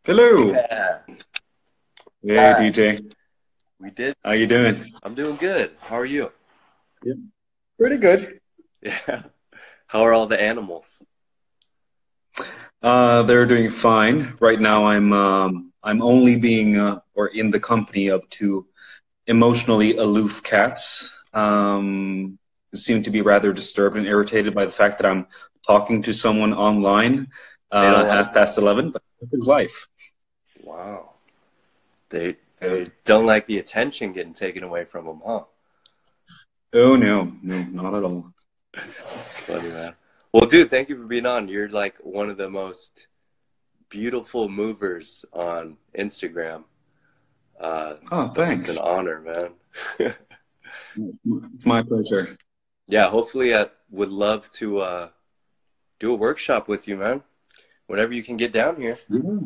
Hello. Yeah, Hey back. DJ. We did. How you doing? I'm doing good. How are you? Yeah, pretty good. Yeah. How are all the animals? They're doing fine. Right now I'm only being or in the company of two emotionally aloof cats. Who seem to be rather disturbed and irritated by the fact that I'm talking to someone online They don't like half it. past 11, but it's his life. Wow. They Yeah. they don't like the attention getting taken away from them, huh? Oh no, no, not at all. Funny, man. Well, dude, thank you for being on. You're like one of the most beautiful movers on Instagram. Oh, So it's an thanks. honor, man. It's my pleasure. Yeah, hopefully I would love to do a workshop with you, man. Whenever you can get down here. Yeah.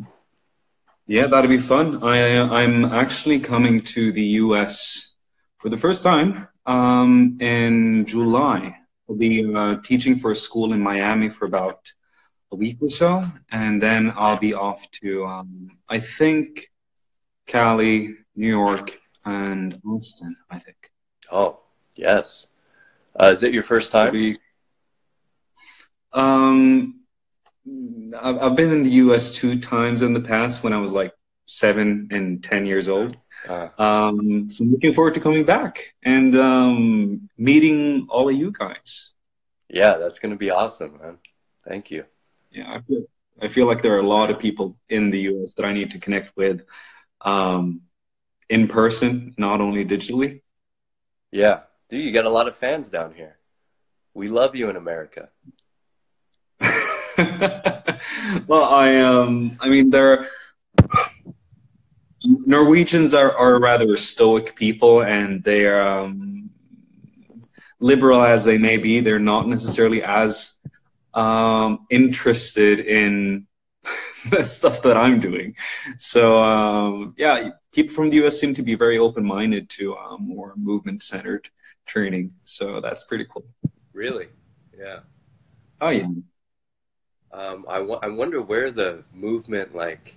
Yeah, that'd be fun. I'm actually coming to the US for the first time in July. I'll be teaching for a school in Miami for about a week or so, and then I'll be off to I think Cali, New York, and Austin. I think. Oh, yes. Is it your first So time? be um I've been in the US two times in the past when I was like 7 and 10 years old. Uh, So I'm looking forward to coming back and meeting all of you guys. yeah, that's going to be awesome, man. Thank you. Yeah, I feel like there are a lot of people in the US that I need to connect with um, in person, not only digitally. Yeah. Dude, you got a lot of fans down here. We love you in America. Well, I mean, Norwegians are rather stoic people, and they're liberal as they may be. They're not necessarily as interested in the stuff that I'm doing. So yeah, people from the US seem to be very open-minded to more movement-centered training. So that's pretty cool. Really? Yeah. Oh yeah. I wonder where the movement, like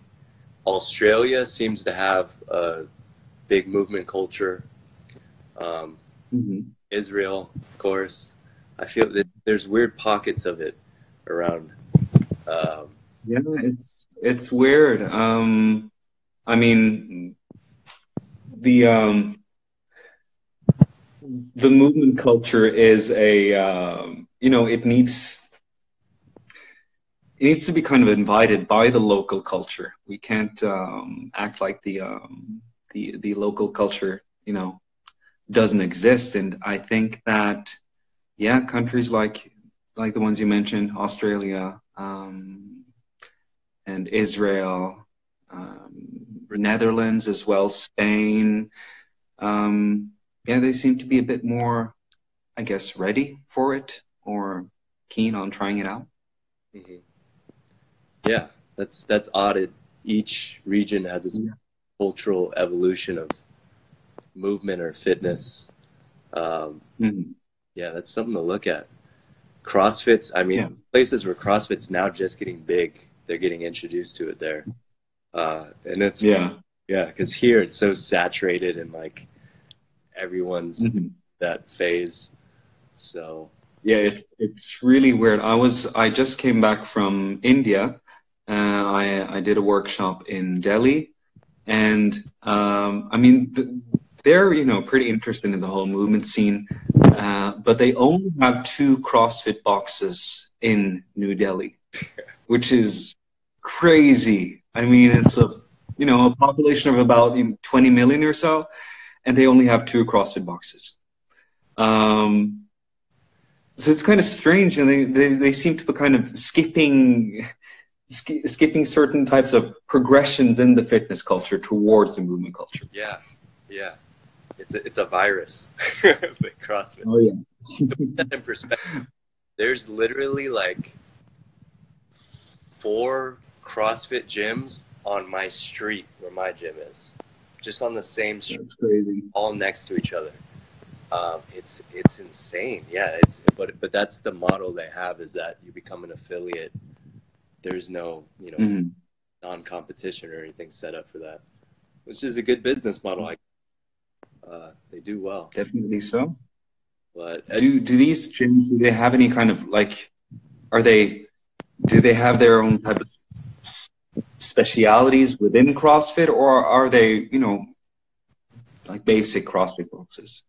Australia seems to have a big movement culture. Um, Hmm. Israel, of course. I feel that there's weird pockets of it around. Um, Yeah, it's weird. I mean, the um, the movement culture is a it needs to be kind of invited by the local culture. We can't act like the local culture, doesn't exist. And I think that yeah, countries like the ones you mentioned, Australia and Israel, Netherlands as well, Spain, yeah, they seem to be a bit more, I guess, ready for it or keen on trying it out. mhm. Yeah, that's odd. Each region has its Yeah. cultural evolution of movement or fitness. Um, Mhm. yeah, that's something to look at. CrossFit's, I mean, Yeah. places where CrossFit's now just getting big, they're getting introduced to it there. And it's, Yeah. yeah, because here it's so saturated and like everyone's Mhm. that phase. So, Yeah, it's really weird. I just came back from India. I did a workshop in Delhi, and I mean they're pretty interested in the whole movement scene, but they only have two CrossFit boxes in New Delhi, which is crazy. I mean, it's a population of about 20 million or so, and they only have two CrossFit boxes. Um, so it's kind of strange, and they seem to be kind of skipping certain types of progressions in the fitness culture towards the movement culture. yeah, yeah, it's a virus, the CrossFit. Oh yeah. To put that in perspective, there's literally like four CrossFit gyms on my street where my gym is, just on the same street, That's crazy. all next to each other. It's insane. Yeah, but that's the model they have is that you become an affiliate. There's no Hmm. non-competition or anything set up for that, which is a good business model. They do well. Definitely so. But Do these gyms, do they have any kind of like, do they have their own type of specialities within CrossFit, or are they, like basic CrossFit boxes?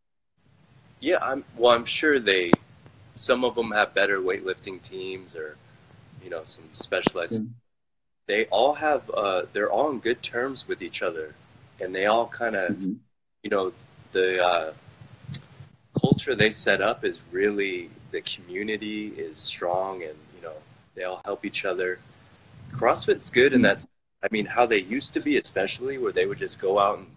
yeah, I'm sure some of them have better weightlifting teams, or some specialized. Yeah. They all have they're all on good terms with each other, and they all kind of Mhm. the culture they set up is really, the community is strong, and they all help each other. CrossFit's good, and that's, I mean, how they used to be, especially where they would just go out and,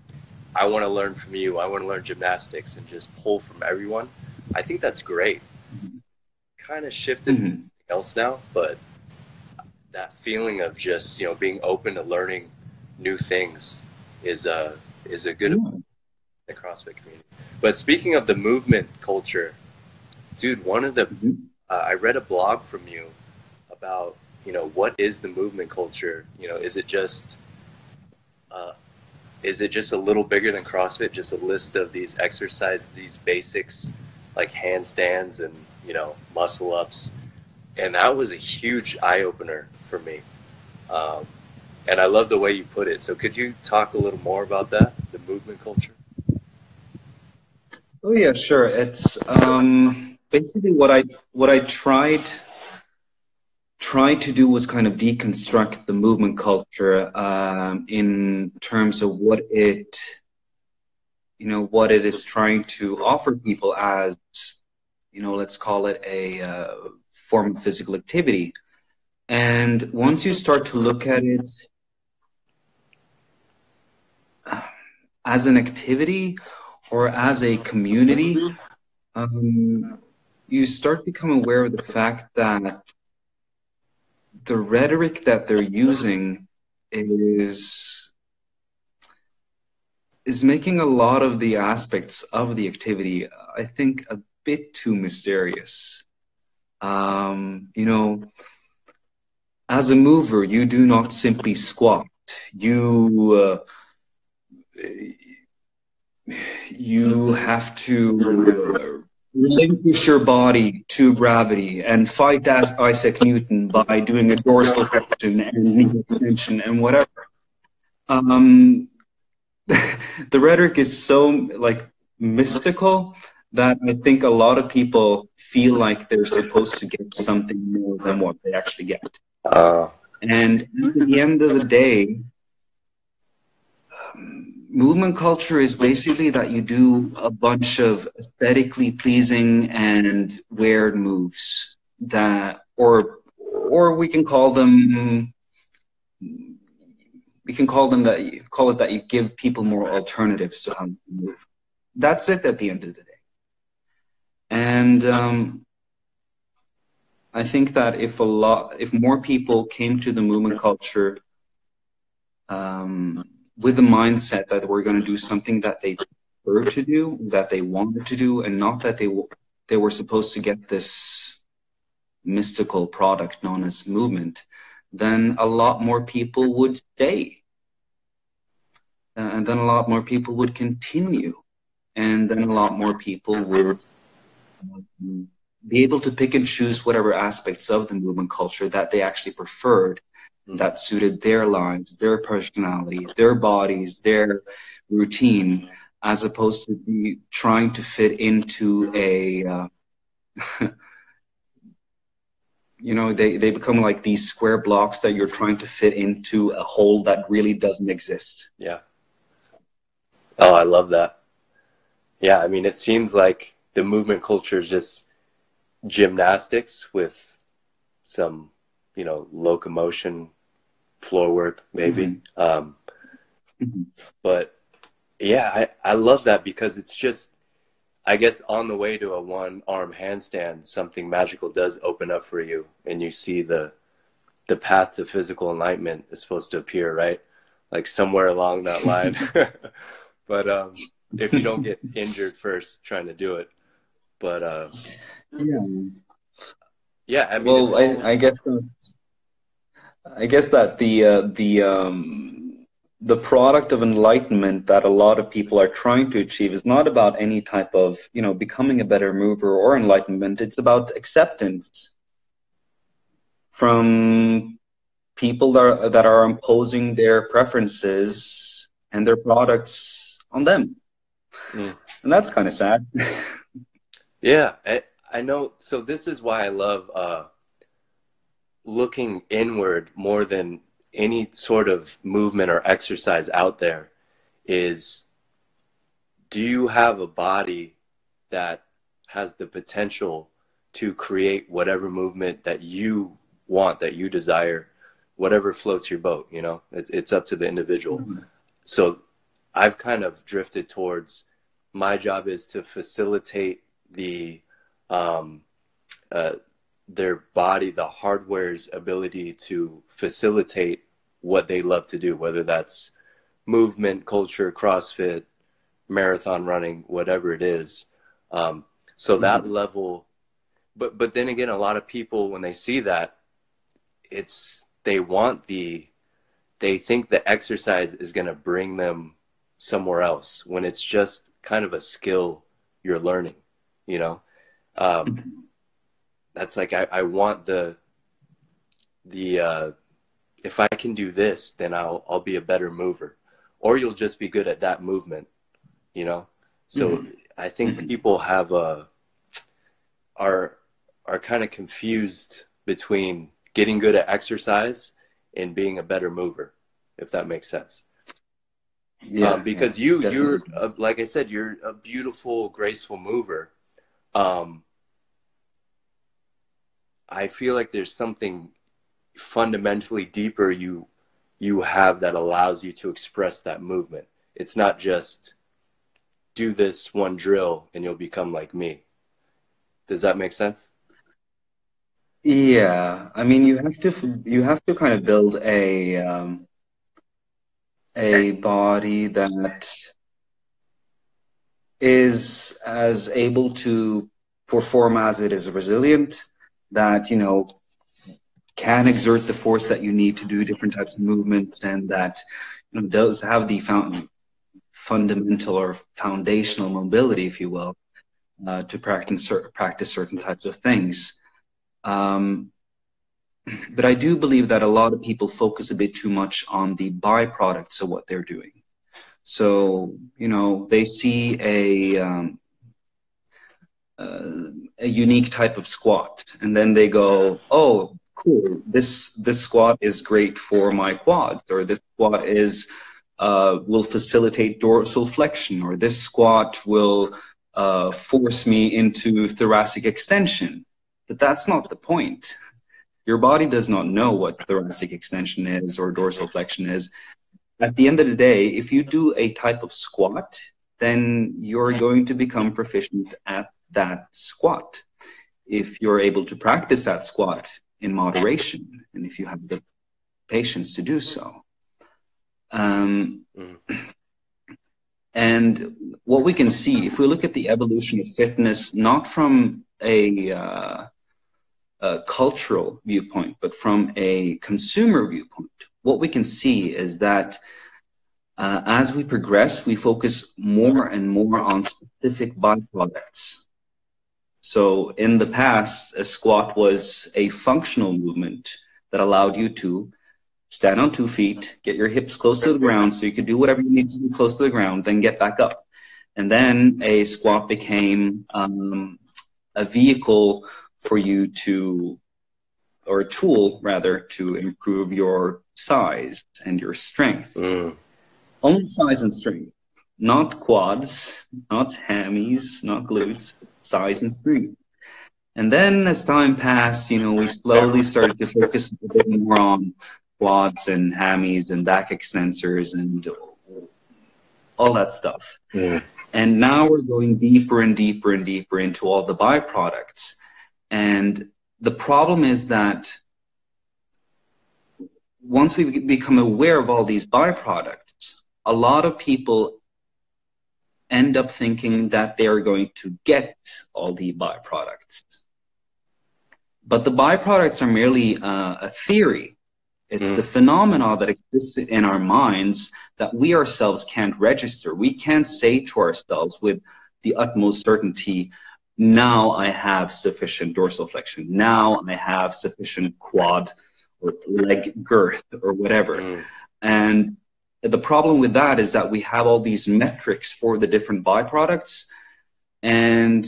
I want to learn from you, I want to learn gymnastics, and just pull from everyone. I think that's great. Kind of shifted to something else now, but that feeling of just being open to learning new things is a good the CrossFit community. But speaking of the movement culture, dude, I read a blog from you about what is the movement culture? Is it just a little bigger than CrossFit? Just a list of these exercises, these basics like handstands and muscle ups, and that was a huge eye opener for me. And I love the way you put it. So could you talk a little more about that, the movement culture? Oh yeah, sure. It's basically what I tried to do was kind of deconstruct the movement culture in terms of what it is trying to offer people as, let's call it a form of physical activity. And once you start to look at it as an activity or as a community, you start to become aware of the fact that the rhetoric that they're using is making a lot of the aspects of the activity, I think, a bit too mysterious. As a mover, you do not simply squat. You have to relinquish your body to gravity and fight as Isaac Newton by doing a dorsal flexion and knee extension and whatever. The rhetoric is so like mystical that I think a lot of people feel like they're supposed to get something more than what they actually get. And at the end of the day, movement culture is basically that you do a bunch of aesthetically pleasing and weird moves that, or we can call them that you give people more alternatives to how to move. That's it at the end of the day. And I think that if more people came to the movement culture with the mindset that we're going to do something that they prefer to do, that they wanted to do, and not that they were supposed to get this mystical product known as movement, then a lot more people would stay. And then a lot more people would continue. And then a lot more people would be able to pick and choose whatever aspects of the movement culture that they actually preferred, that suited their lives, their personality, their bodies, their routine, as opposed to be trying to fit into a, they become like these square blocks that you're trying to fit into a hole that really doesn't exist. Yeah. Oh, I love that. Yeah, I mean, it seems like the movement culture is just gymnastics with some, locomotion, floor work, maybe. But yeah, I love that, because it's just, I guess, on the way to a one-arm handstand, something magical does open up for you, and you see the path to physical enlightenment is supposed to appear, right? Like somewhere along that line. But if you don't get injured first trying to do it. But yeah, I mean, well, I guess I guess that the product of enlightenment that a lot of people are trying to achieve is not about any type of, you know, becoming a better mover or enlightenment. It's about acceptance from people that are imposing their preferences and their products on them. Mm. And that's kind of sad. Yeah, I know. So this is why I love looking inward more than any sort of movement or exercise out there. Is, do you have a body that has the potential to create whatever movement that you want, that you desire, whatever floats your boat, you know? It's up to the individual. So I've kind of drifted towards, my job is to facilitate the their body, the hardware's ability to facilitate what they love to do, whether that's movement, culture, CrossFit, marathon running, whatever it is. So that level, but then again, a lot of people, when they see that, they think the exercise is going to bring them somewhere else, when it's just kind of a skill you're learning, you know? That's like, I want the if I can do this, then I'll be a better mover, or you'll just be good at that movement, you know? So I think people have are kind of confused between getting good at exercise and being a better mover, if that makes sense. Yeah, because yeah, you're definitely. like I said, you're a beautiful, graceful mover. I feel like there's something fundamentally deeper you have that allows you to express that movement. It's not just do this one drill and you'll become like me. Does that make sense? Yeah, I mean, you have to kind of build a body that is as able to perform as it is resilient, that, you know, can exert the force that you need to do different types of movements, and that, you know, does have the fundamental or foundational mobility, if you will, to practice certain types of things. But I do believe that a lot of people focus a bit too much on the byproducts of what they're doing. So, you know, they see a unique type of squat, and then they go, "Oh, cool! This squat is great for my quads," or "This squat is will facilitate dorsal flexion," or "This squat will force me into thoracic extension." But that's not the point. Your body does not know what thoracic extension is or dorsal flexion is. At the end of the day, if you do a type of squat, then you're going to become proficient at that squat. If you're able to practice that squat in moderation, and if you have the patience to do so. And what we can see, if we look at the evolution of fitness, not from a cultural viewpoint, but from a consumer viewpoint, what we can see is that as we progress, we focus more and more on specific byproducts. So in the past, a squat was a functional movement that allowed you to stand on 2 feet, get your hips close to the ground so you could do whatever you need to do close to the ground, then get back up. And then a squat became a vehicle for you to, or a tool rather, to improve your size and your strength. Only size and strength, not quads, not hammies, not glutes, size and strength. And then as time passed, you know, we slowly started to focus a bit more on quads and hammies and back extensors and all that stuff. And now we're going deeper and deeper and deeper into all the byproducts. And the problem is that once we become aware of all these byproducts, a lot of people end up thinking that they are going to get all the byproducts. But the byproducts are merely a theory. It's a phenomena that exists in our minds that we ourselves can't register. We can't say to ourselves with the utmost certainty, now I have sufficient dorsiflexion. Now I have sufficient quad or leg girth or whatever. And the problem with that is that we have all these metrics for the different byproducts, and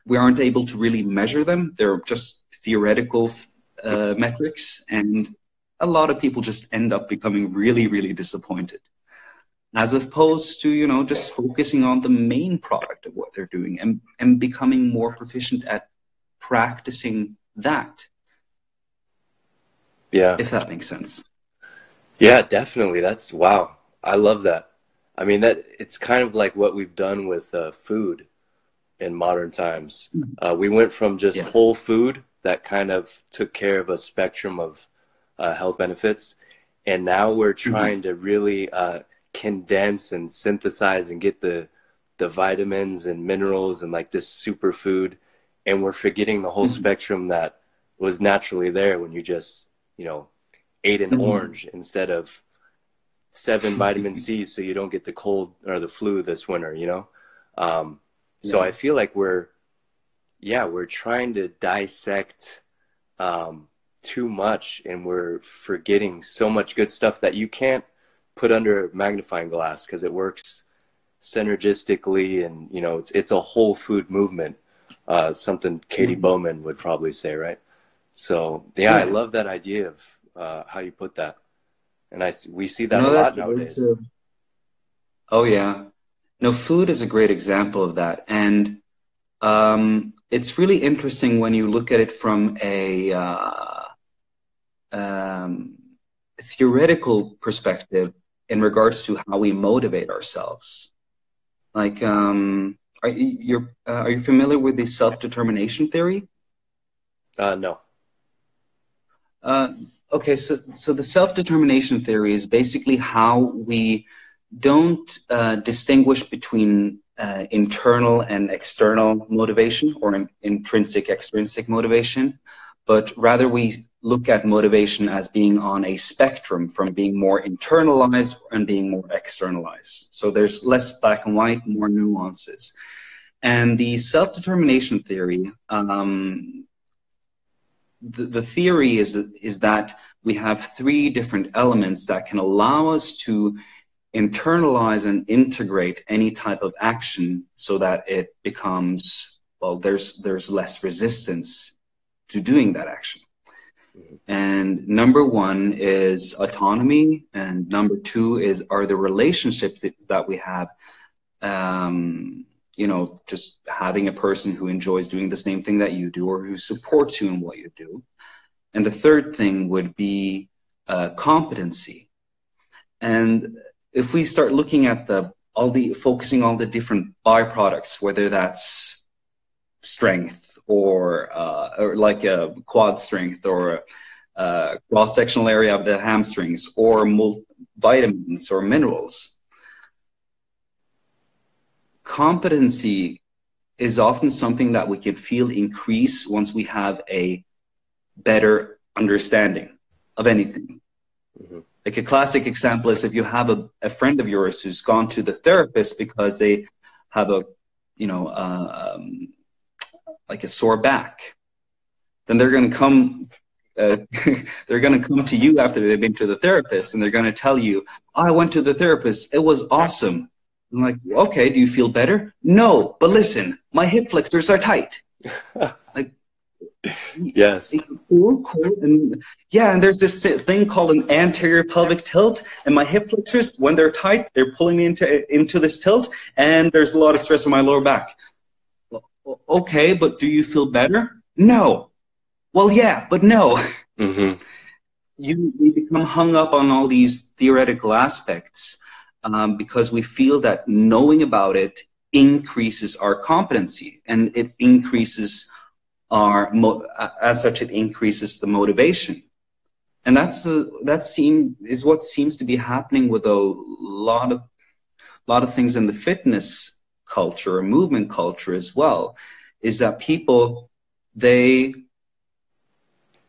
we aren't able to really measure them. They're just theoretical metrics, and a lot of people just end up becoming really, really disappointed, as opposed to, you know, just focusing on the main product of what they're doing and becoming more proficient at practicing that. Yeah. If that makes sense. Yeah, definitely. That's wow. I love that. I mean, that it's kind of like what we've done with food in modern times. We went from just whole food that kind of took care of a spectrum of health benefits, and now we're trying to really condense and synthesize and get the vitamins and minerals and like this superfood, and we're forgetting the whole spectrum that was naturally there when you just, you know, ate an orange instead of 7 vitamin C so you don't get the cold or the flu this winter, you know? So I feel like we're trying to dissect too much, and we're forgetting so much good stuff that you can't put under a magnifying glass because it works synergistically, and, you know, it's a whole food movement, something Katie Bowman would probably say, right? So I love that idea of how you put that, and we see that a lot nowadays. Oh yeah, no, food is a great example of that, and it's really interesting when you look at it from a theoretical perspective in regards to how we motivate ourselves. Like, are you familiar with the self-determination theory? No. Okay, so the self-determination theory is basically how we don't distinguish between internal and external motivation, or intrinsic, extrinsic motivation, but rather we look at motivation as being on a spectrum from being more internalized and being more externalized. So there's less black and white, more nuances. And the self-determination theory, the theory is that we have 3 different elements that can allow us to internalize and integrate any type of action so that it becomes, well, there's less resistance to doing that action. And number 1 is autonomy, and number 2 are the relationships that we have. You know, just having a person who enjoys doing the same thing that you do, or who supports you in what you do. And the 3rd thing would be competency. And if we start looking at focusing on the different byproducts, whether that's strength or like a quad strength, or cross-sectional area of the hamstrings, or vitamins or minerals, competency is often something that we can feel increase once we have a better understanding of anything. Like a classic example is if you have a friend of yours who's gone to the therapist because they have like a sore back, then they're going to come to you after they've been to the therapist, and they're going to tell you, I went to the therapist, it was awesome. I'm like, okay, do you feel better? No, but listen, my hip flexors are tight. Like, yes. Cool. And yeah, and there's this thing called an anterior pelvic tilt, and my hip flexors, when they're tight, they're pulling me into this tilt, and there's a lot of stress on my lower back. Okay, but do you feel better? No. Well, yeah, but no. We become hung up on all these theoretical aspects because we feel that knowing about it increases our competency, and it increases as such, it increases the motivation. And is what seems to be happening with a lot of things in the fitness culture or movement culture as well, is that people, they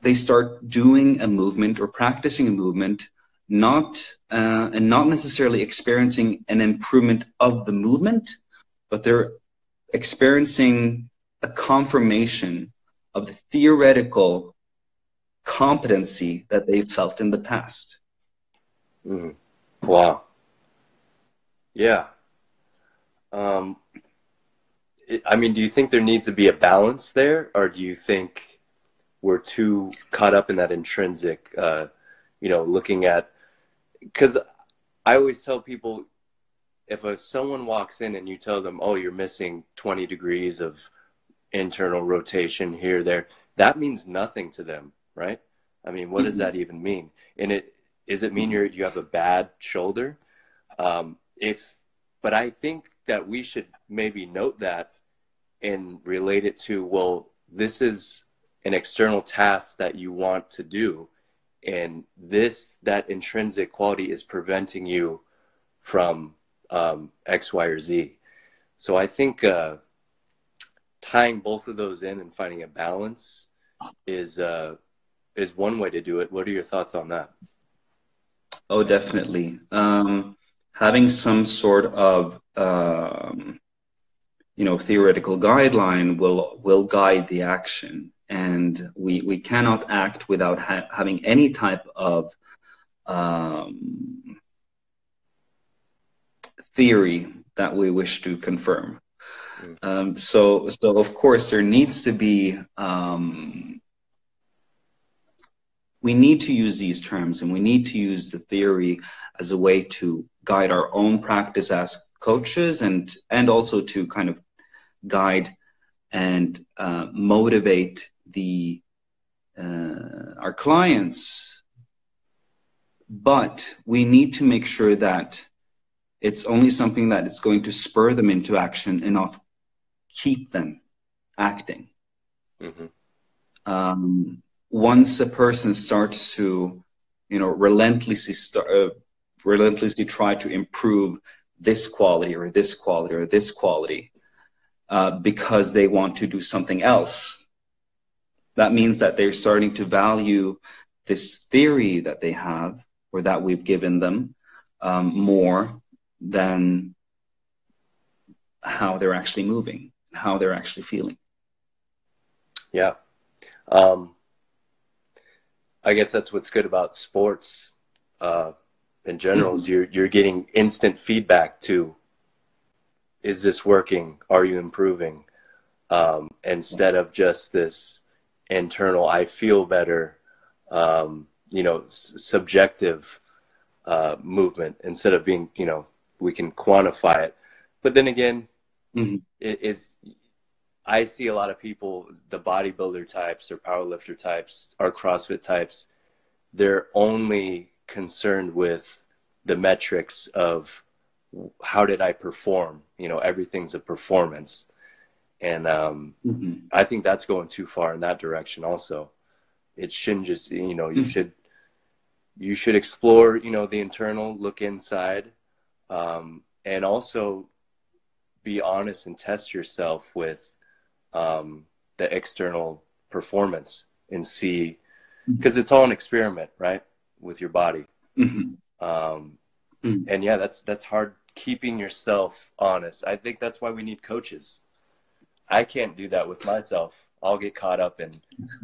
they start doing a movement or practicing a movement, and not necessarily experiencing an improvement of the movement, but they're experiencing a confirmation of the theoretical competency that they felt in the past. Mm. Wow. Yeah. I mean, do you think there needs to be a balance there, or do you think we're too caught up in that intrinsic, looking at, because I always tell people, if someone walks in and you tell them, oh, you're missing 20 degrees of internal rotation here, there, that means nothing to them, right? I mean, what does that even mean? And does it mean you have a bad shoulder? But I think that we should maybe note that and relate it to, well, this is an external task that you want to do, and that intrinsic quality is preventing you from X, Y, or Z. So I think tying both of those in and finding a balance is one way to do it. What are your thoughts on that? Oh, definitely. Having some sort of theoretical guideline will guide the action, and we cannot act without having any type of theory that we wish to confirm. So of course there needs to be, we need to use these terms, and we need to use the theory as a way to guide our own practice as coaches, and also to kind of guide and motivate our clients. But we need to make sure that it's only something that is going to spur them into action and not keep them acting. Mm-hmm. Once a person starts to, relentlessly try to improve this quality or this quality or this quality, because they want to do something else, that means that they're starting to value this theory that they have, or that we've given them, more than how they're actually moving, how they're actually feeling. Yeah. I guess that's what's good about sports in general, is you're getting instant feedback to, is this working? Are you improving? Instead of just this internal, I feel better, subjective movement, instead of being, we can quantify it. But then again, I see a lot of people, the bodybuilder types or powerlifter types or CrossFit types, they're only concerned with the metrics of how did I perform? Everything's a performance. And I think that's going too far in that direction also. It shouldn't just, you should explore, the internal, look inside, and also be honest and test yourself with the external performance, and see, because it's all an experiment, right, with your body. And yeah, that's hard, keeping yourself honest. I think that's why we need coaches. I can't do that with myself. I'll get caught up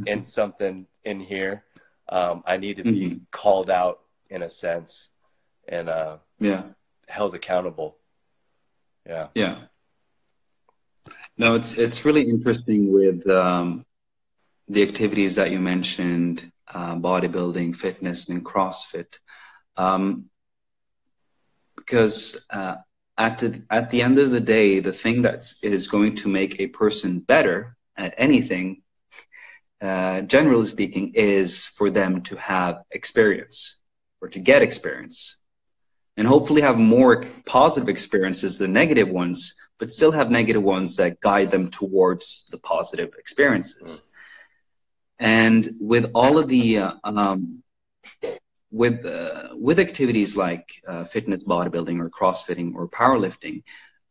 in something in here. I need to be called out in a sense, and held accountable. Yeah. No, it's really interesting with the activities that you mentioned, bodybuilding, fitness, and CrossFit, because at the end of the day, the thing that is going to make a person better at anything, generally speaking, is for them to have experience, or to get experience, and hopefully have more positive experiences than negative ones, but still have negative ones that guide them towards the positive experiences. And with all of the with activities like fitness, bodybuilding, or crossfitting, or powerlifting,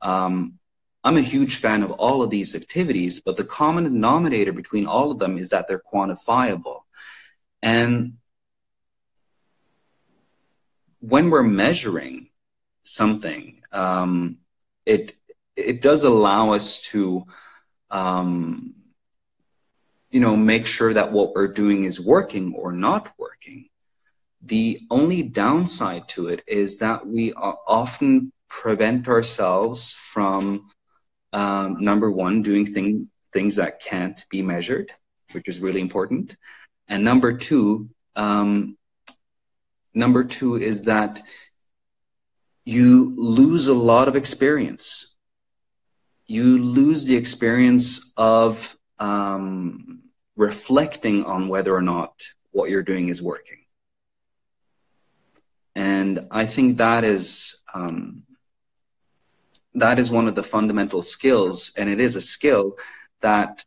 I'm a huge fan of all of these activities, but the common denominator between all of them is that they're quantifiable. And when we're measuring something, it does allow us to, you know, make sure that what we're doing is working or not working. The only downside to it is that we often prevent ourselves from, number one, doing things that can't be measured, which is really important. And number two is that you lose a lot of experience. You lose the experience of reflecting on whether or not what you're doing is working. And I think that is one of the fundamental skills, and it is a skill that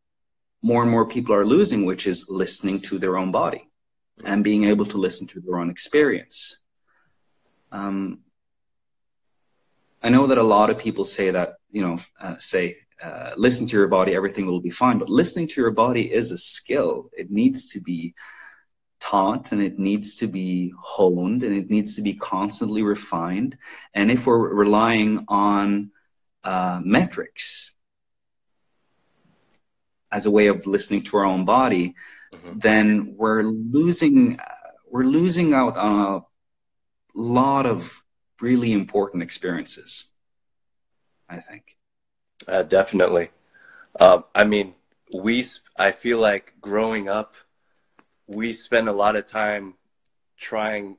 more and more people are losing, which is listening to their own body and being able to listen to their own experience. I know that a lot of people say that, you know, listen to your body, everything will be fine. But listening to your body is a skill. It needs to be taught, and it needs to be honed, and it needs to be constantly refined. And if we're relying on metrics as a way of listening to our own body, then we're losing out on a lot of really important experiences, I think. Definitely. I mean, I feel like growing up, we spend a lot of time trying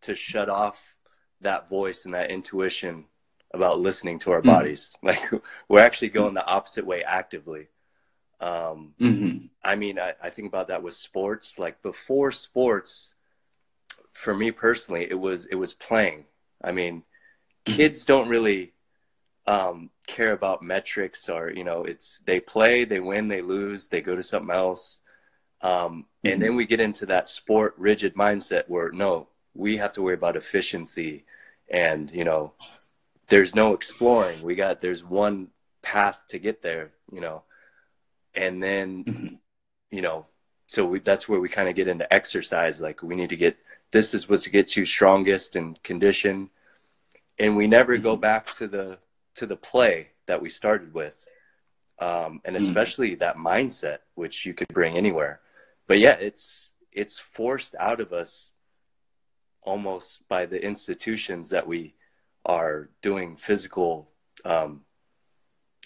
to shut off that voice and that intuition about listening to our bodies. Like, we're actually going the opposite way actively. I mean, I think about that with sports. Like, before sports, for me personally, it was playing. I mean, kids don't really care about metrics, or, you know, they play, they win, they lose, they go to something else. And then we get into that sport rigid mindset where, no, we have to worry about efficiency, and, you know, there's no exploring. There's one path to get there, you know. And then, you know, so that's where we kind of get into exercise. Like, we need to this is what's to get you strongest and condition. And we never go back to the play that we started with. And especially that mindset, which you could bring anywhere. But yeah, it's forced out of us almost by the institutions that we are doing physical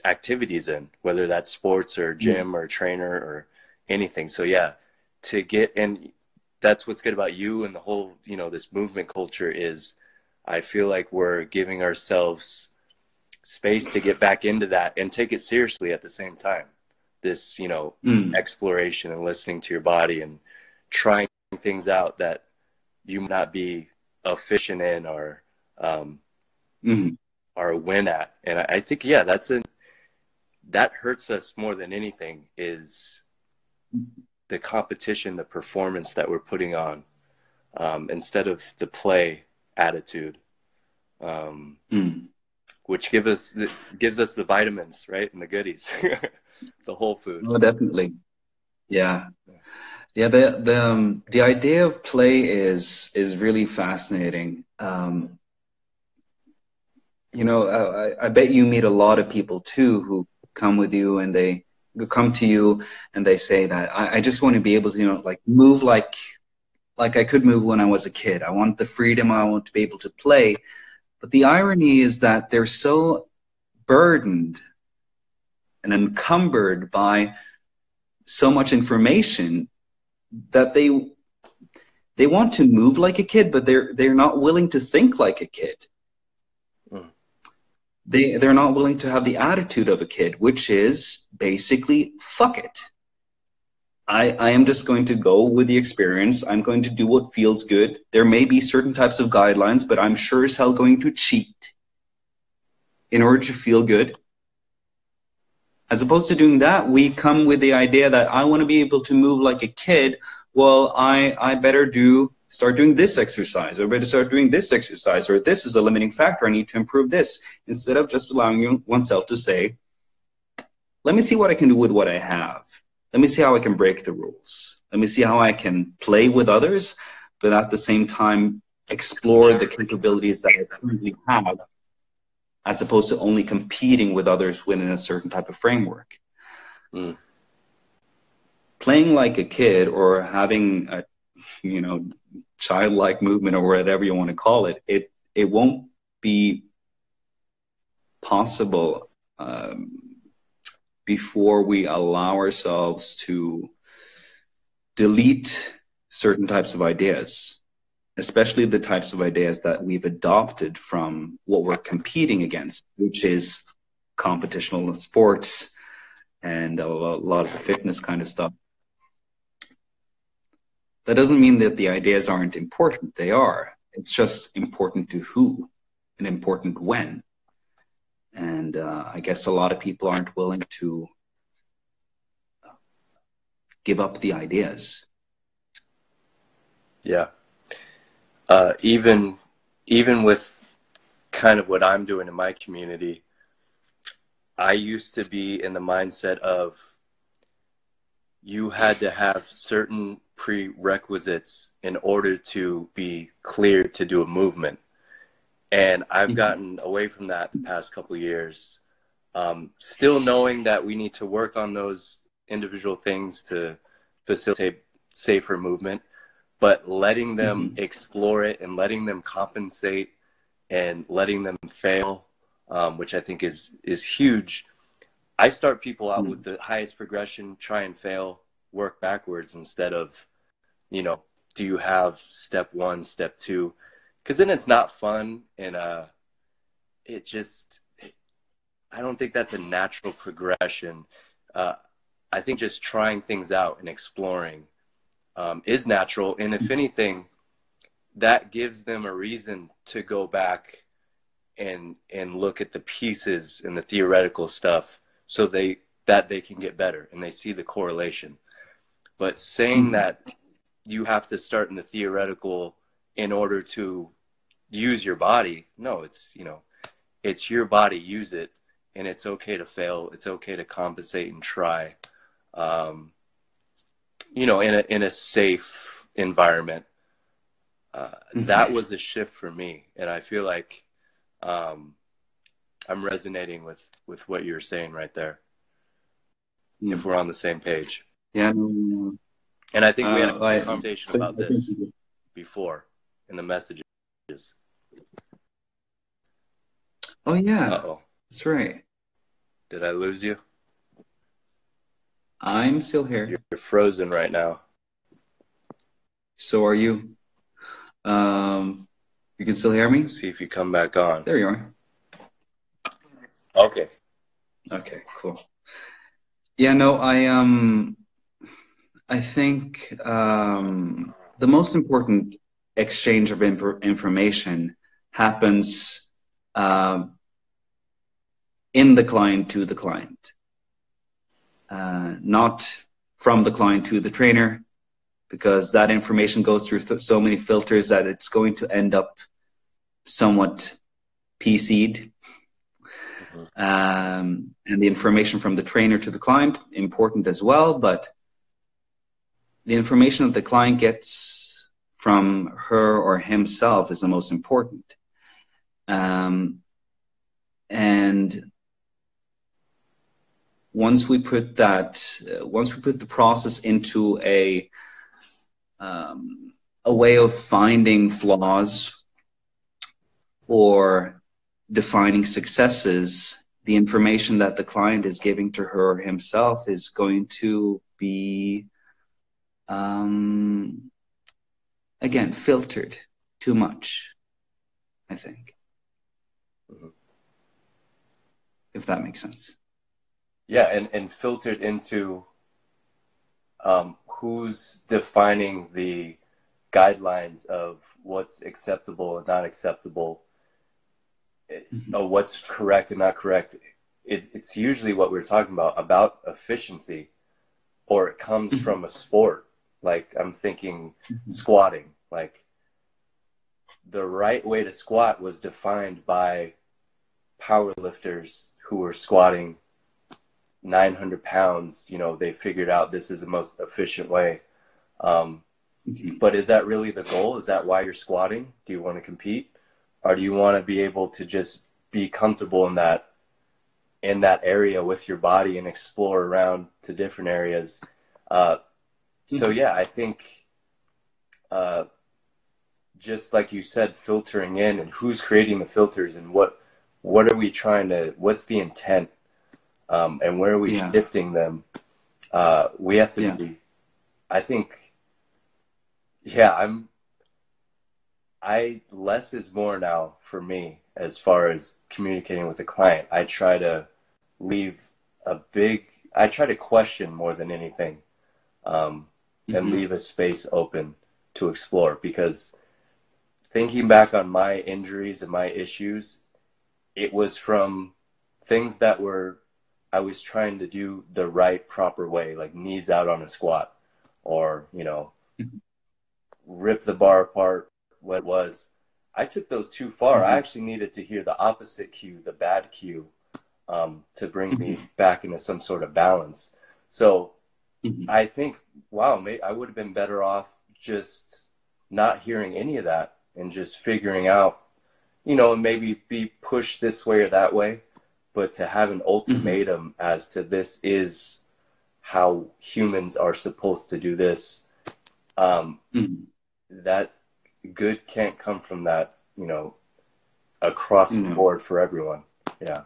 activities in, whether that's sports or gym or trainer or anything. So yeah, and that's what's good about you and the whole, you know, this movement culture is, I feel like we're giving ourselves space to get back into that and take it seriously at the same time. This, you know, exploration and listening to your body and trying things out that you might not be efficient in or win at. And I think, yeah, that hurts us more than anything, is the competition, the performance that we're putting on, instead of the play attitude, which gives us the vitamins, right, and the goodies, the whole food. Oh, definitely. Yeah. Yeah. The idea of play is really fascinating. You know, I bet you meet a lot of people too who come with you, and they come to you and they say that I just want to be able to, you know, like move like I could move when I was a kid. I want the freedom. I want to be able to play. But the irony is that they're so burdened and encumbered by so much information that they want to move like a kid, but they're not willing to think like a kid. They're not willing to have the attitude of a kid, which is basically, fuck it. I am just going to go with the experience. I'm going to do what feels good. There may be certain types of guidelines, but I'm sure as hell going to cheat in order to feel good. As opposed to doing that, we come with the idea that I want to be able to move like a kid. Well, I better start doing this exercise, or better start doing this exercise, or this is a limiting factor. I need to improve this, instead of just allowing oneself to say, let me see what I can do with what I have. Let me see how I can break the rules. Let me see how I can play with others, but at the same time explore the capabilities that I currently have, as opposed to only competing with others within a certain type of framework. Mm. Playing like a kid or having a, you know, childlike movement or whatever you want to call it, it won't be possible before we allow ourselves to delete certain types of ideas, especially the types of ideas that we've adopted from what we're competing against, which is competitional sports and a lot of the fitness kind of stuff. That doesn't mean that the ideas aren't important. They are. It's just important to who and important when. And I guess a lot of people aren't willing to give up the ideas. Yeah. Even with kind of what I'm doing in my community, I used to be in the mindset of you had to have certain prerequisites in order to be cleared to do a movement. And I've gotten away from that the past couple of years, still knowing that we need to work on those individual things to facilitate safer movement, but letting them explore it and letting them compensate and letting them fail, which I think is huge. I start people out with the highest progression, try and fail, work backwards instead of, you know, do you have step one, step two? Because then it's not fun, and I don't think that's a natural progression. I think just trying things out and exploring is natural, and if anything, that gives them a reason to go back and look at the pieces and the theoretical stuff, so that they can get better and they see the correlation. But saying that you have to start in the theoretical in order to use your body, no, it's, you know, it's your body, use it, and it's okay to fail, it's okay to compensate and try, you know, in a safe environment. That was a shift for me, and I feel like I'm resonating with what you're saying right there. If we're on the same page. Yeah. No. And I think we had a conversation about this before in the messages. Oh yeah. Uh-oh. That's right. Did I lose you? I'm still here. You're frozen right now. So are you. You can still hear me? See if you come back on. There you are. Okay. Okay, cool. Yeah, no, I think the most important exchange of information happens in the client to the client, not from the client to the trainer, because that information goes through so many filters that it's going to end up somewhat PC'd. And the information from the trainer to the client, important as well, but the information that the client gets from her or himself is the most important. And once we put the process into a way of finding flaws or defining successes, the information that the client is giving to her or himself is going to be, again, filtered too much, I think. If that makes sense. Yeah, and filtered into who's defining the guidelines of what's acceptable and not acceptable, what's correct and not correct. It's usually what we're talking about efficiency, or it comes from a sport. Like I'm thinking squatting, like the right way to squat was defined by powerlifters who were squatting 900 pounds. You know, they figured out this is the most efficient way. But is that really the goal? Is that why you're squatting? Do you want to compete? Or do you want to be able to just be comfortable in that area with your body and explore around to different areas? So yeah, I think just like you said, filtering in, and who's creating the filters, and what are we trying to, what's the intent, and where are we shifting them? We have to be, I think, less is more now for me as far as communicating with a client. I try to I try to question more than anything, and leave a space open to explore, because thinking back on my injuries and my issues, it was from things that I was trying to do the right, proper way, like knees out on a squat, or, rip the bar apart, what it was. I took those too far. I actually needed to hear the opposite cue, the bad cue, to bring me back into some sort of balance. So I think, wow, I would have been better off just not hearing any of that and just figuring out, and maybe be pushed this way or that way, but to have an ultimatum as to this is how humans are supposed to do this, that good can't come from that, across the board for everyone. Yeah.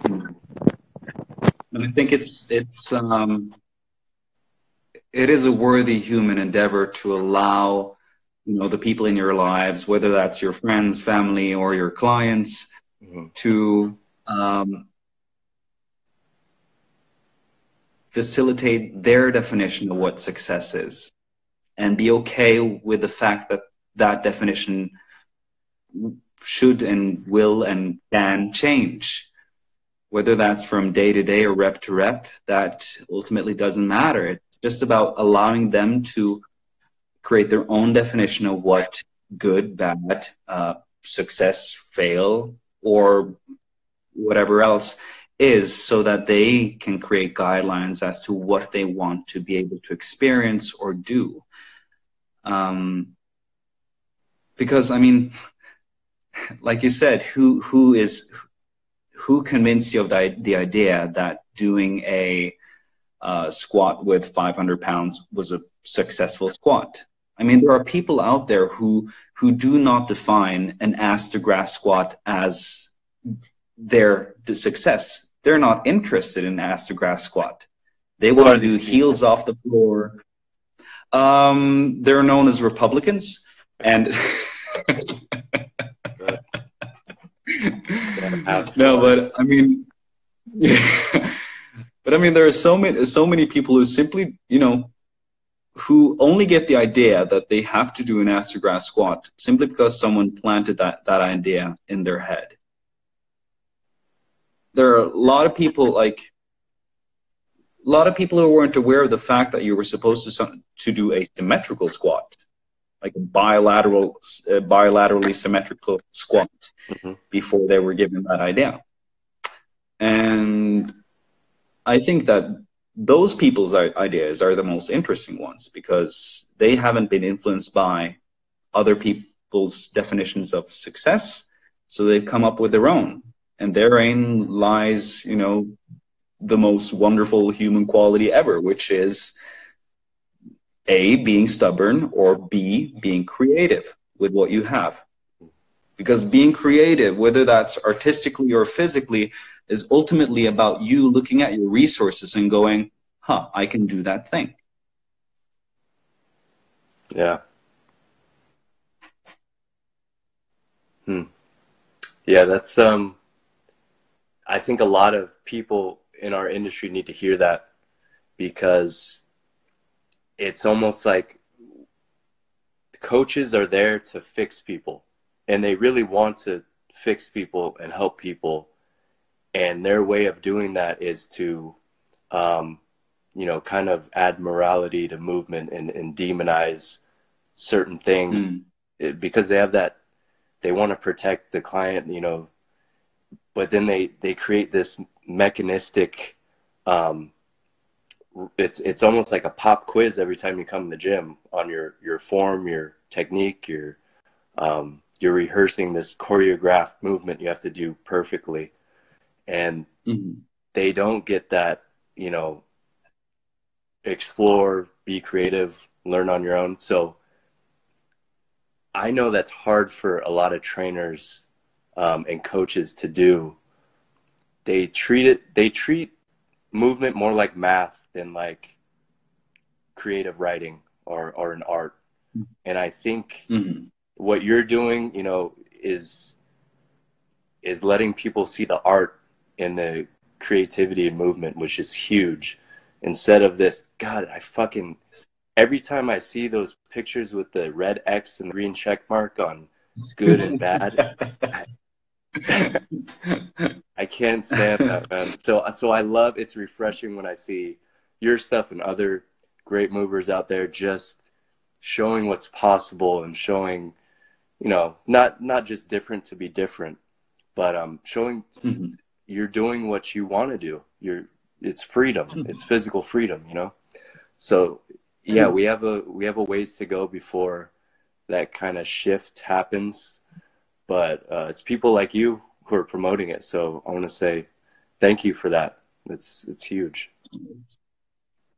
And I think it is a worthy human endeavor to allow, the people in your lives, whether that's your friends, family, or your clients, to facilitate their definition of what success is, and be okay with the fact that that definition should and will and can change. Whether that's from day to day or rep to rep, that ultimately doesn't matter. It's just about allowing them to create their own definition of what good, bad, success, fail, or whatever else is, so that they can create guidelines as to what they want to be able to experience or do. Because, I mean, like you said, who convinced you of the idea that doing a squat with 500 pounds was a successful squat? I mean, there are people out there who do not define an ass to grass squat as the success. They're not interested in ass to grass squat. They want to do heels off the floor. They're known as Republicans, and no, but I mean, but I mean, there are so many people who simply, who only get the idea that they have to do an ass to grass squat simply because someone planted that idea in their head. There are a lot of people who weren't aware of the fact that you were supposed to do a symmetrical squat, like a bilaterally symmetrical squat, before they were given that idea. And I think that those people's ideas are the most interesting ones, because they haven't been influenced by other people's definitions of success, so they've come up with their own. And therein lies, the most wonderful human quality ever, which is A, being stubborn, or B, being creative with what you have. Because being creative, whether that's artistically or physically, is ultimately about you looking at your resources and going, I can do that thing. Yeah. Yeah, that's, I think a lot of people in our industry need to hear that, because it's almost like coaches are there to fix people, and they really want to fix people and help people. And their way of doing that is to, kind of add morality to movement and demonize certain things, because they have that, they want to protect the client, but then they create this mechanistic it's almost like a pop quiz every time you come to the gym on your form, your technique, you're rehearsing this choreographed movement you have to do perfectly. And they don't get that, you know, explore, be creative, learn on your own. So I know that's hard for a lot of trainers and coaches to do. They treat movement more like math than like creative writing or an art. And I think what you're doing, you know, is letting people see the art in the creativity and movement, which is huge. Instead of this, God, every time I see those pictures with the red X and the green check mark on good and bad, I can't stand that, man. So I love, it's refreshing when I see your stuff and other great movers out there just showing what's possible and showing, you know, not just different to be different, but showing you're doing what you want to do. It's freedom. It's physical freedom, you know? So yeah, we have a ways to go before that kind of shift happens, but it's people like you who are promoting it. So I want to say thank you for that. It's huge.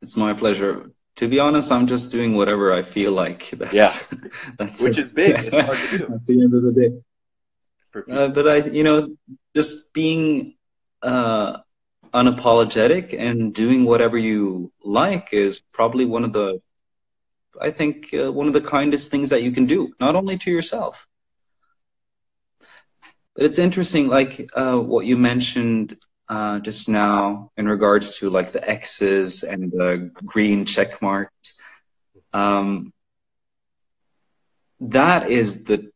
It's my pleasure. To be honest, I'm just doing whatever I feel like. That's which is big. It's hard to do. At the end of the day. But I, you know, just being unapologetic and doing whatever you like is probably one of the, I think, one of the kindest things that you can do, not only to yourself. But it's interesting, like what you mentioned just now in regards to like the X's and the green check marks. That is the,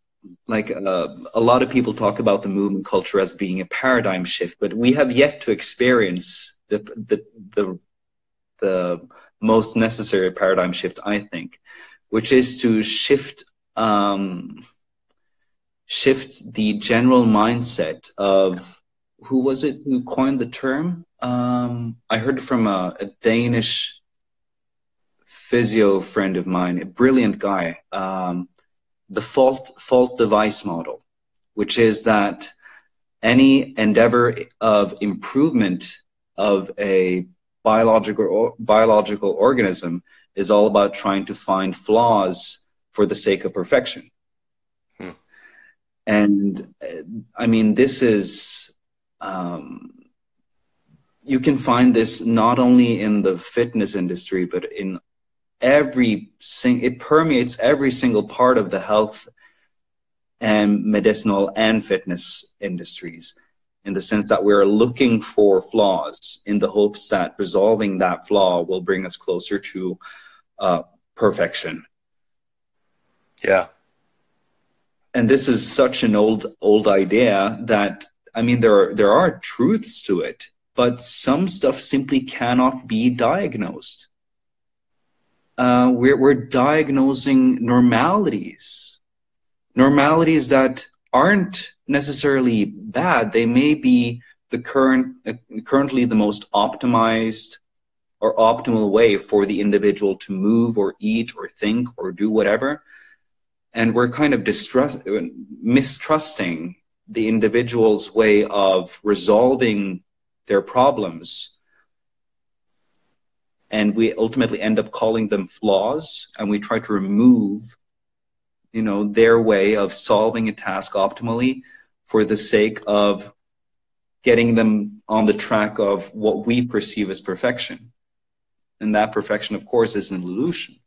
like a lot of people talk about the movement culture as being a paradigm shift, but we have yet to experience the most necessary paradigm shift, I think, which is to shift the general mindset of, who was it who coined the term? I heard it from a Danish physio friend of mine, a brilliant guy. The fault device model, which is that any endeavor of improvement of a biological organism is all about trying to find flaws for the sake of perfection. And I mean, this is, you can find this not only in the fitness industry, but in it permeates every single part of the health and medicinal and fitness industries, in the sense that we're looking for flaws in the hopes that resolving that flaw will bring us closer to perfection. Yeah. And this is such an old idea that, I mean, there are truths to it, but some stuff simply cannot be diagnosed. We're diagnosing normalities that aren't necessarily bad. They may be the currently the most optimized or optimal way for the individual to move or eat or think or do whatever. And we're kind of mistrusting the individual's way of resolving their problems. And we ultimately end up calling them flaws, and we try to remove, you know, their way of solving a task optimally for the sake of getting them on the track of what we perceive as perfection. And that perfection, of course, is an illusion.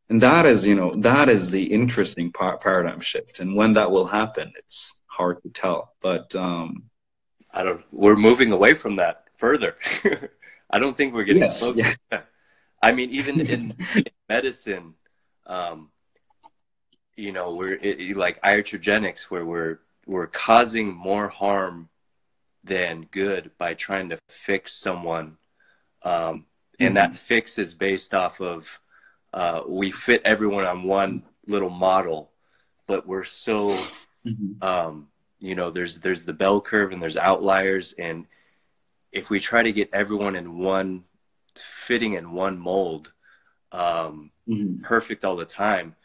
And that is, you know, that is the interesting paradigm shift. And when that will happen, it's hard to tell. But we're moving away from that further. I don't think we're getting close. Yeah. I mean, even in medicine, you know, like iatrogenics, where we're causing more harm than good by trying to fix someone, and that fix is based off of we fit everyone on one little model, but we're so you know, there's the bell curve and there's outliers, and if we try to get everyone in one fitting in one mold, perfect all the time.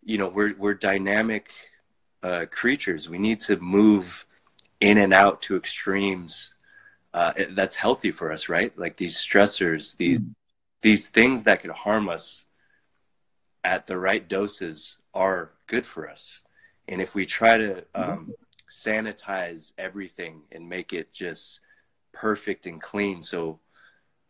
You know, we're dynamic creatures. We need to move in and out to extremes. That's healthy for us, right? Like these stressors, these things that could harm us at the right doses are good for us. And if we try to sanitize everything and make it just perfect and clean, so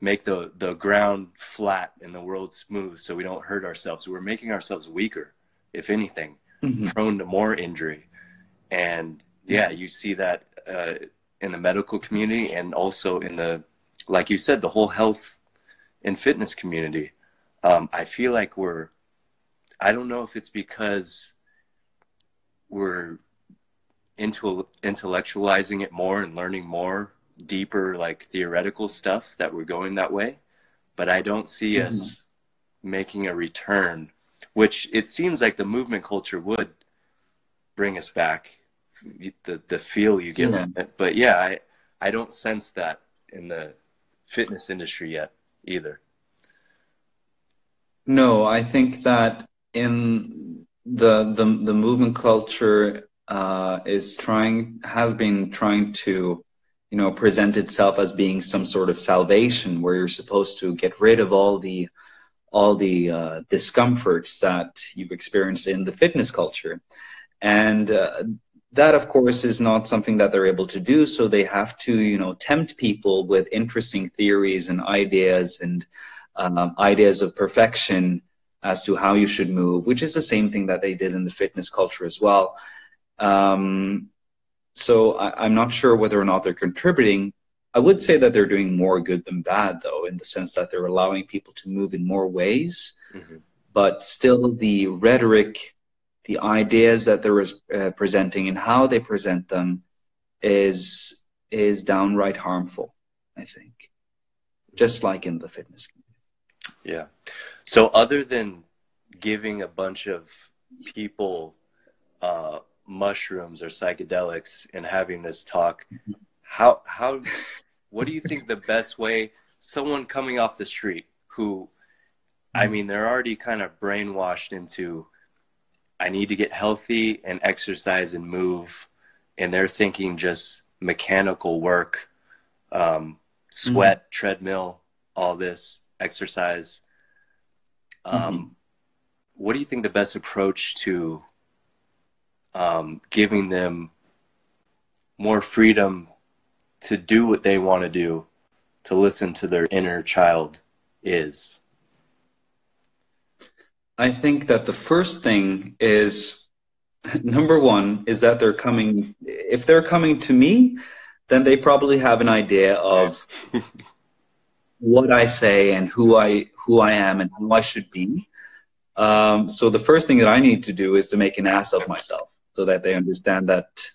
make the ground flat and the world smooth so we don't hurt ourselves, we're making ourselves weaker, if anything, prone to more injury. And yeah, you see that in the medical community, and also in the, like you said, the whole health and fitness community. I feel like I don't know if it's because we're intellectualizing it more and learning more deeper, like theoretical stuff, that we're going that way, but I don't see us making a return, which it seems like the movement culture would bring us back, the feel you get from it. But yeah, I don't sense that in the fitness industry yet either. No, I think that in the movement culture has been trying to, you know, present itself as being some sort of salvation, where you're supposed to get rid of all the discomforts that you've experienced in the fitness culture. And that, of course, is not something that they're able to do. So they have to, you know, tempt people with interesting theories and ideas, and ideas of perfection as to how you should move, which is the same thing that they did in the fitness culture as well. So I'm not sure whether or not they're contributing. I would say that they're doing more good than bad, though, in the sense that they're allowing people to move in more ways. But still, the rhetoric, the ideas that they're presenting and how they present them is downright harmful, I think, just like in the fitness community. Yeah. So other than giving a bunch of people mushrooms or psychedelics and having this talk, what do you think the best way, someone coming off the street who, I mean, they're already kind of brainwashed into, I need to get healthy and exercise and move, and they're thinking just mechanical work, sweat, treadmill, all this exercise. What do you think the best approach to giving them more freedom to do what they want to do, to listen to their inner child is? I think that the first thing is, number one, is that if they're coming to me, then they probably have an idea of what I say and who I am and who I should be. So the first thing that I need to do is to make an ass of myself, so that they understand that,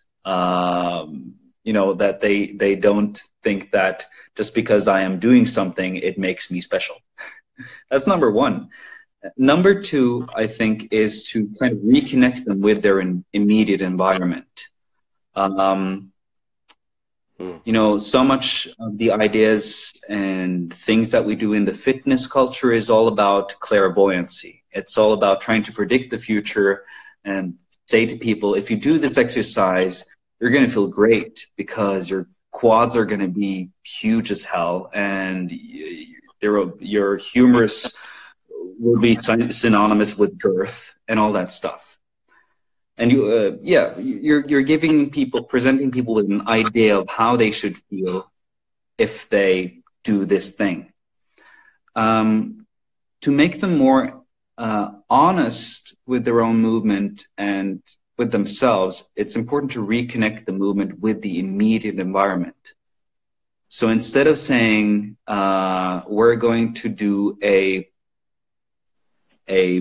you know, that they don't think that just because I am doing something, it makes me special. That's number one. Number two, I think, is to kind of reconnect them with their immediate environment. You know, so much of the ideas and things that we do in the fitness culture is all about clairvoyancy. It's all about trying to predict the future and say to people, if you do this exercise, you're going to feel great because your quads are going to be huge as hell, and your humerus will be synonymous with girth and all that stuff. And you're giving people, presenting people with an idea of how they should feel if they do this thing. To make them more honest with their own movement and with themselves, it's important to reconnect the movement with the immediate environment. So instead of saying, we're going to do a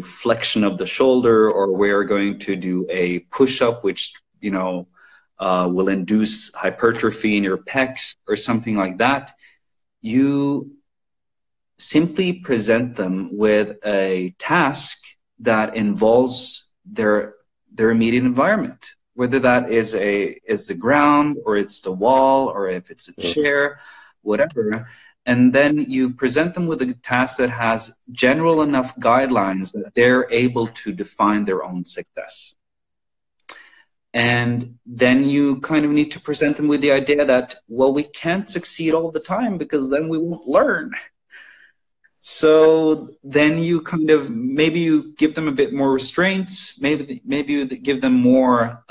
flexion of the shoulder, or we're going to do a push-up, which, you know, will induce hypertrophy in your pecs or something like that, you simply present them with a task that involves their immediate environment, whether that is the ground, or it's the wall, or if it's a chair, whatever. and then you present them with a task that has general enough guidelines that they're able to define their own success. And then you kind of need to present them with the idea that, well, we can't succeed all the time because then we won't learn. So then you kind of, maybe you give them a bit more restraints, maybe you give them more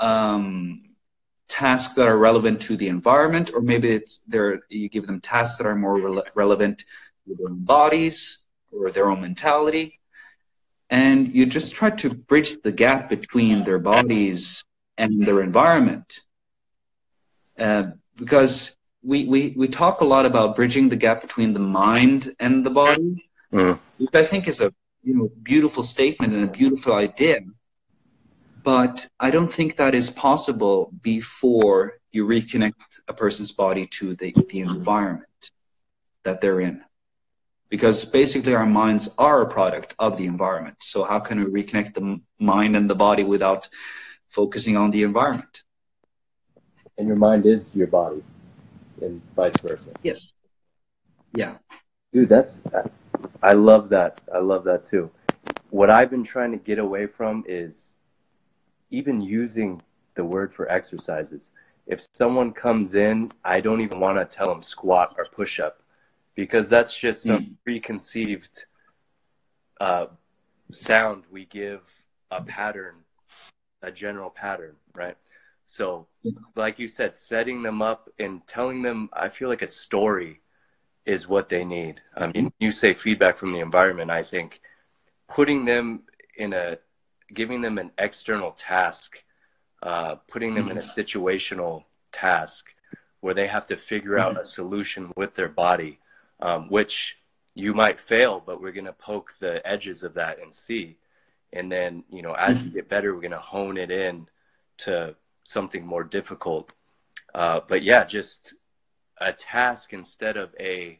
tasks that are relevant to the environment, or maybe you give them tasks that are more relevant to their own bodies or their own mentality. And you just try to bridge the gap between their bodies and their environment. Because we talk a lot about bridging the gap between the mind and the body, which I think is a beautiful statement and a beautiful idea. But I don't think that is possible before you reconnect a person's body to the environment that they're in. Because basically our minds are a product of the environment. So how can we reconnect the mind and the body without focusing on the environment? And your mind is your body, and vice versa. Yes. Yeah. Dude, I love that. I love that too. What I've been trying to get away from is even using the word for exercises. If someone comes in, I don't even want to tell them squat or push up, because that's just some preconceived sound we give a pattern, a general pattern, right? So like you said, setting them up and telling them, I feel like a story is what they need. I mean, you say feedback from the environment. I think putting them giving them an external task, putting them in a situational task where they have to figure out a solution with their body, which you might fail, but we're going to poke the edges of that and see. And then, as we get better, we're going to hone it in to something more difficult. But yeah, just a task instead of an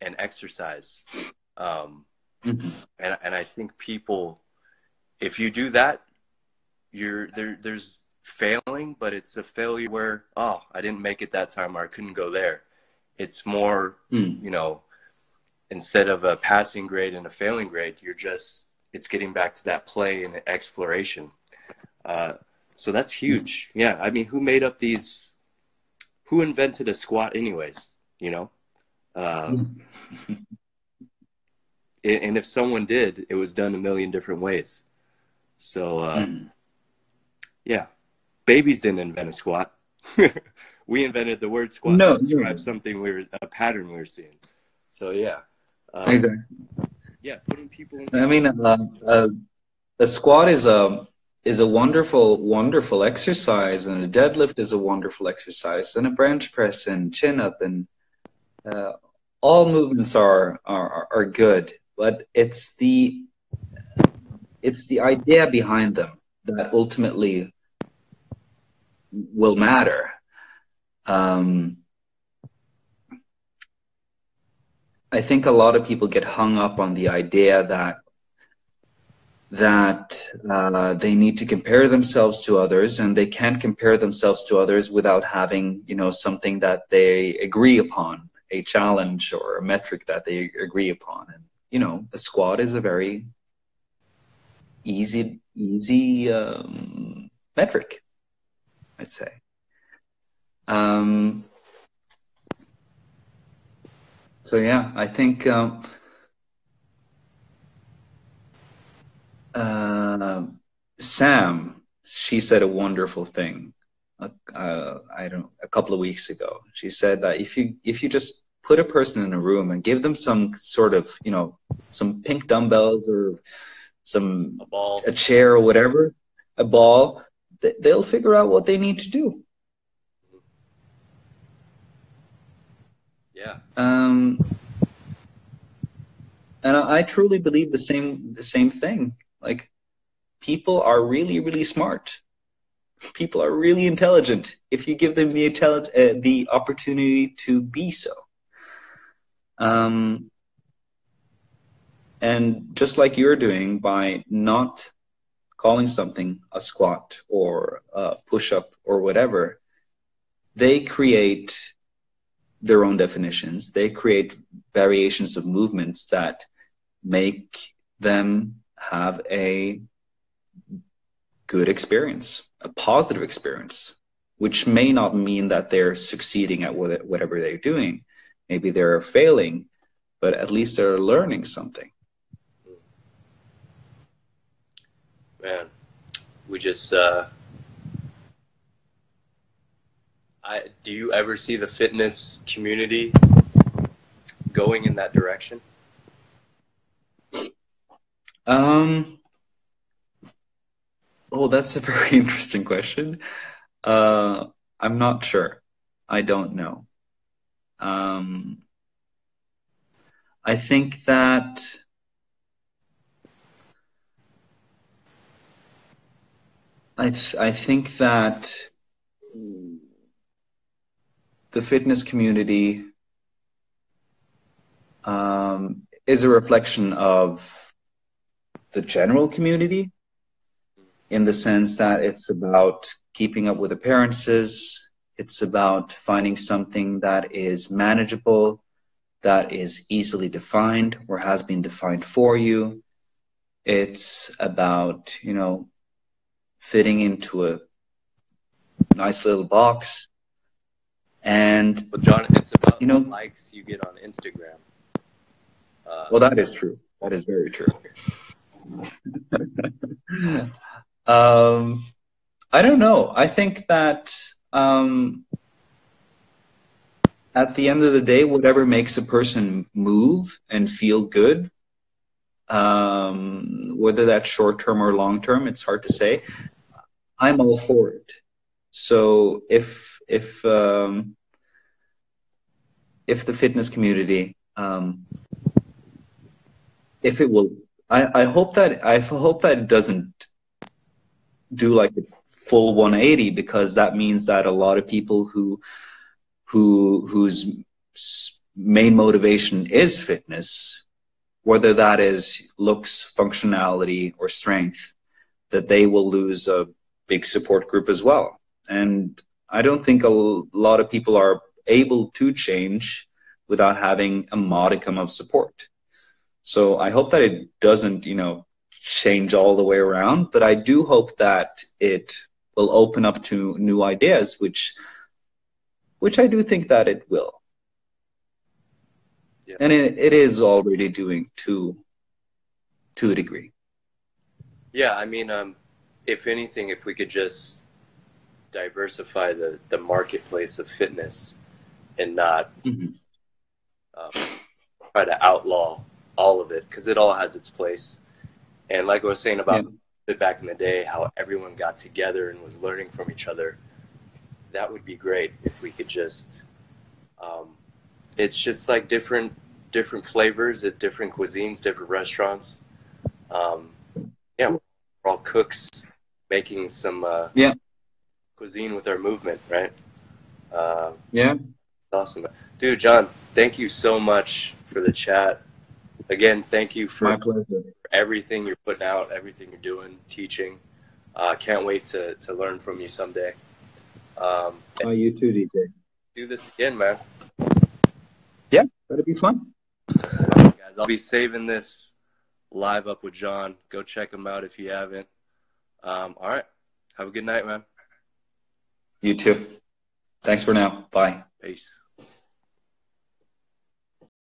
exercise. And I think people, if you do that, there's failing, but it's a failure where, oh, I didn't make it that time, or I couldn't go there. It's more, instead of a passing grade and a failing grade, it's getting back to that play and exploration. So that's huge. Yeah. I mean, who invented a squat anyways, and if someone did, it was done a million different ways. So, yeah, babies didn't invent a squat. We invented the word squat to describe something a pattern we were seeing. So, yeah. Exactly. Yeah, putting people in. I mean, a squat is a wonderful, wonderful exercise, and a deadlift is a wonderful exercise, and a bench press and chin up, and all movements are good, but it's the idea behind them that ultimately will matter. I think a lot of people get hung up on the idea that they need to compare themselves to others, and they can't compare themselves to others without having, something that they agree upon, a challenge or a metric that they agree upon. And, a squat is a very easy metric, I'd say. So yeah, I think Sam, she said a wonderful thing. A couple of weeks ago. She said that if you just put a person in a room and give them some sort of, some pink dumbbells or a chair or whatever, a ball, they'll figure out what they need to do. Yeah. And I truly believe the same thing. Like, people are really, really smart. People are really intelligent if you give them the opportunity to be so. And just like you're doing, by not calling something a squat or a push-up or whatever, they create their own definitions. They create variations of movements that make them have a good experience, a positive experience, which may not mean that they're succeeding at whatever they're doing. Maybe they're failing, but at least they're learning something. Man, we just, do you ever see the fitness community going in that direction? Oh, that's a very interesting question. I'm not sure. I don't know. I think that I think that the fitness community is a reflection of the general community, in the sense that it's about keeping up with appearances. It's about finding something that is manageable, that is easily defined or has been defined for you. It's about, you know, fitting into a nice little box. And, Well, John, it's about, you know, the likes you get on Instagram. Well, that is true. That is very true. I don't know. I think that at the end of the day, whatever makes a person move and feel good, whether that's short term or long term, it's hard to say. I'm all for it. So if the fitness community, if it will, I hope that it doesn't do like a full 180, because that means that a lot of people whose main motivation is fitness, whether that is looks, functionality, or strength, that they will lose a big support group as well. And I don't think a lot of people are able to change without having a modicum of support. So I hope that it doesn't, you know, change all the way around, but I do hope that it will open up to new ideas, which I do think that it will. Yeah. And it is already doing to a degree. Yeah, I mean, if anything, if we could just diversify the marketplace of fitness and not try to outlaw all of it, because it all has its place. And like I was saying about back in the day, how everyone got together and was learning from each other, that would be great if we could just, it's just like different flavors at different cuisines, different restaurants. Yeah, we're all cooks making some cuisine with our movement, right? Yeah. Awesome. Dude, John, thank you so much for the chat. Again, thank you for My pleasure. everything you're putting out, everything you're doing, teaching. Can't wait to learn from you someday. You too, DJ. Do this again, man. Yeah, that'd be fun. All right, guys, I'll be saving this live up with John. Go check him out if you haven't. All right. Have a good night, man. You too. Thanks for now. Bye. Peace.